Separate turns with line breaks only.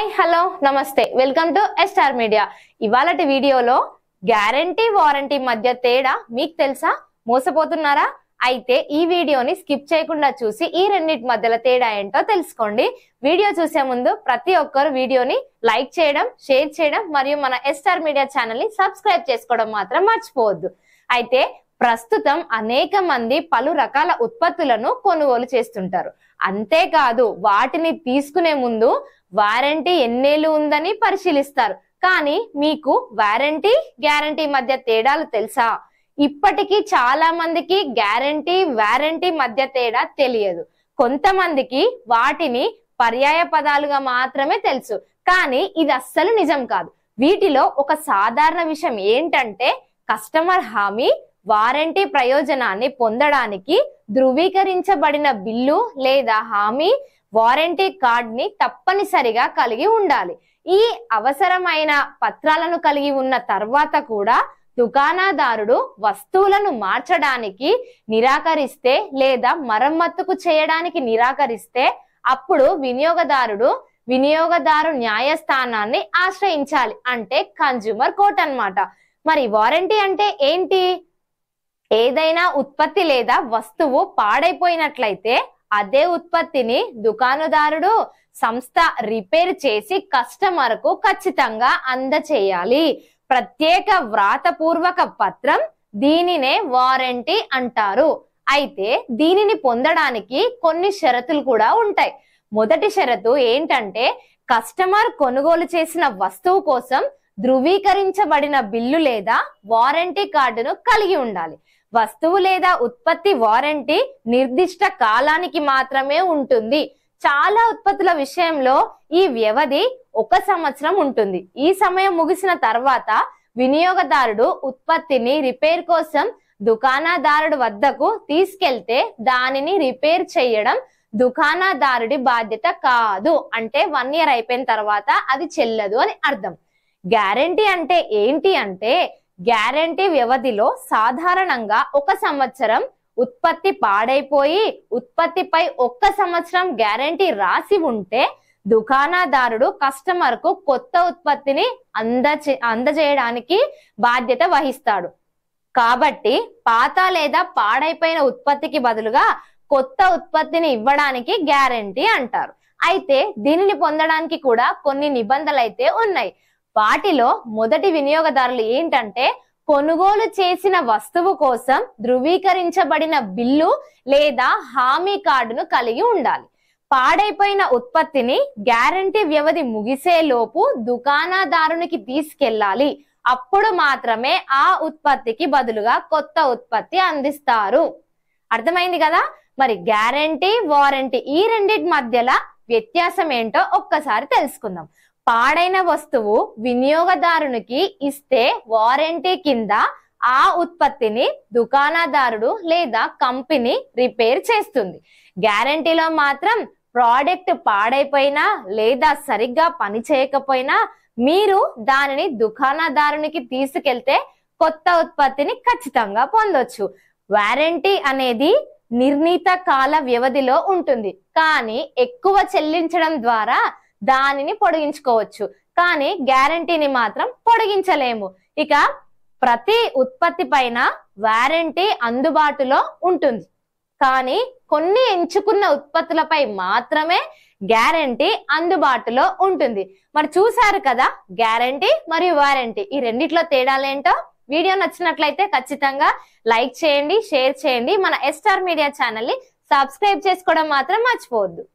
Hi hello నమస్తే welcome to star media. ఇవాళటి వీడియోలో guarantee warranty మధ్య తేడా మీకు తెలుసా? మోసపోతున్నారా? అయితే ఈ వీడియోని స్కిప్ చేయకుండా చూసి ఈ రెండింటి మధ్యల తేడా ఏంటో తెలుసుకోండి. వీడియో చూసే ముందు ప్రతి ఒక్కరు వీడియోని లైక్ చేయడం, షేర్ చేయడం మరియు మన స్టార్ మీడియా ఛానల్ ని సబ్స్క్రైబ్ చేసుకోవడం మాత్రం మర్చిపోవద్దు. అయితే ప్రస్తుతం అనేక మంది పలు రకాల ఉత్పత్తులను కొనుగోలు చేస్తుంటారు. అంతేకాదు వాటిని తీసుకునే ముందు వారంటీ ఎన్నేళ్ళు ఉందని పరిశీలిస్తారు. కానీ మీకు వారంటీ గ్యారంటీ మధ్య తేడాలు తెలుసా? ఇప్పటికీ చాలా మందికి గ్యారంటీ వారంటీ మధ్య తేడా తెలియదు. కొంతమందికి వాటిని పర్యాయ పదాలుగా మాత్రమే తెలుసు. కానీ ఇది అస్సలు నిజం కాదు. వీటిలో ఒక సాధారణ విషయం ఏంటంటే కస్టమర్ హామీ వారంటీ ప్రయోజనాన్ని పొందడానికి ధృవీకరించబడిన బిల్లు లేదా హామీ వారంటీ కార్డ్ ని తప్పనిసరిగా కలిగి ఉండాలి. ఈ అవసరమైన పత్రాలను కలిగి ఉన్న తర్వాత కూడా దుకాణదారుడు వస్తువులను మార్చడానికి నిరాకరిస్తే లేదా మరమ్మతుకు చేయడానికి నిరాకరిస్తే అప్పుడు వినియోగదారు న్యాయస్థానాన్ని ఆశ్రయించాలి. అంటే కన్జ్యూమర్ కోర్ట్ అన్నమాట. మరి వారంటీ అంటే ఏంటి? ఏదైనా ఉత్పత్తి లేదా వస్తువు పాడైపోయినట్లయితే అదే ఉత్పత్తిని దుకాణదారుడు సంస్థ రిపేర్ చేసి కస్టమర్ కు ఖచ్చితంగా అందచేయాలి. ప్రత్యేక వ్రాతపూర్వక పత్రం, దీనినే వారంటీ అంటారు. అయితే దీనిని పొందడానికి కొన్ని షరతులు కూడా ఉంటాయి. మొదటి షరతు ఏంటంటే కస్టమర్ కొనుగోలు చేసిన వస్తువు కోసం ధృవీకరించబడిన బిల్లు లేదా వారంటీ కార్డును కలిగి ఉండాలి. వస్తువు లేదా ఉత్పత్తి వారంటీ నిర్దిష్ట కాలానికి మాత్రమే ఉంటుంది. చాలా ఉత్పత్తుల విషయంలో ఈ వ్యవధి 1 సంవత్సరం ఉంటుంది. ఈ సమయం ముగిసిన తర్వాత వినియోగదారుడు ఉత్పత్తిని రిపేర్ కోసం దుకాణదారుడు వద్దకు తీసుకెళ్తే దానిని రిపేర్ చేయడం దుకాణదారుడి బాధ్యత కాదు. అంటే 1 year అయిపోయిన తర్వాత అది చెల్లదు అని అర్థం. గ్యారంటీ అంటే ఏంటి అంటే గ్యారంటీ వ్యవధిలో సాధారణంగా 1 సంవత్సరం ఉత్పత్తి పాడైపోయి ఉత్పత్తిపై 1 సంవత్సరం గ్యారంటీ రాసి ఉంటే దుకాణదారుడు కస్టమర్ కు కొత్త ఉత్పత్తిని అందజేయడానికి బాధ్యత వహిస్తాడు. కాబట్టి పాత లేదా పాడైపోయిన ఉత్పత్తికి బదులుగా కొత్త ఉత్పత్తిని ఇవ్వడానికి గ్యారంటీ అంటారు. అయితే దీనిని పొందడానికి కూడా కొన్ని నిబంధనలు అయితే ఉన్నాయి. వాటిలో మొదటి వినియోగదారులు ఏంటంటే కొనుగోలు చేసిన వస్తువు కోసం ధృవీకరించబడిన బిల్లు లేదా హామీ కార్డును కలిగి ఉండాలి. పాడైపోయిన ఉత్పత్తిని గ్యారంటీ వ్యవధి ముగిసే లోపు దుకాణదారునికి తీసుకెళ్లాలి. అప్పుడు మాత్రమే ఆ ఉత్పత్తికి బదులుగా కొత్త ఉత్పత్తి అందిస్తారు. అర్థమైంది కదా? మరి గ్యారంటీ వారంటీ ఈ రెండింటి మధ్యలో వ్యత్యాసం ఏంటో ఒక్కసారి తెలుసుకుందాం. పాడైన వస్తువు వినియోగదారునికి ఇస్తే వారంటీ కింద ఆ ఉత్పత్తిని దుకాణదారుడు లేదా కంపెనీ రిపేర్ చేస్తుంది. గ్యారంటీలో మాత్రం ప్రోడక్ట్ పాడైపోయినా లేదా సరిగ్గా పని చేయకపోయినా మీరు దానిని దుకాణదారునికి తీసుకెళ్తే కొత్త ఉత్పత్తిని ఖచ్చితంగా పొందొచ్చు. వారంటీ అనేది నిర్ణీత కాల వ్యవధిలో ఉంటుంది. కానీ ఎక్కువ చెల్లించడం ద్వారా దానిని పొడిగించుకోవచ్చు. కానీ గ్యారంటీని మాత్రం పొడిగించలేము. ఇక ప్రతి ఉత్పత్తి పైన వారంటీ అందుబాటులో ఉంటుంది. కానీ కొన్ని ఎంచుకున్న ఉత్పత్తులపై మాత్రమే గ్యారంటీ అందుబాటులో ఉంటుంది. మరి చూసారు కదా గ్యారంటీ మరియు వారంటీ ఈ రెండిట్లో తేడాలేంటో. వీడియో నచ్చినట్లయితే ఖచ్చితంగా లైక్ చేయండి, షేర్ చేయండి. మన స్టార్ మీడియా ఛానల్ ని సబ్స్క్రైబ్ చేసుకోవడం మాత్రం మర్చిపోవద్దు.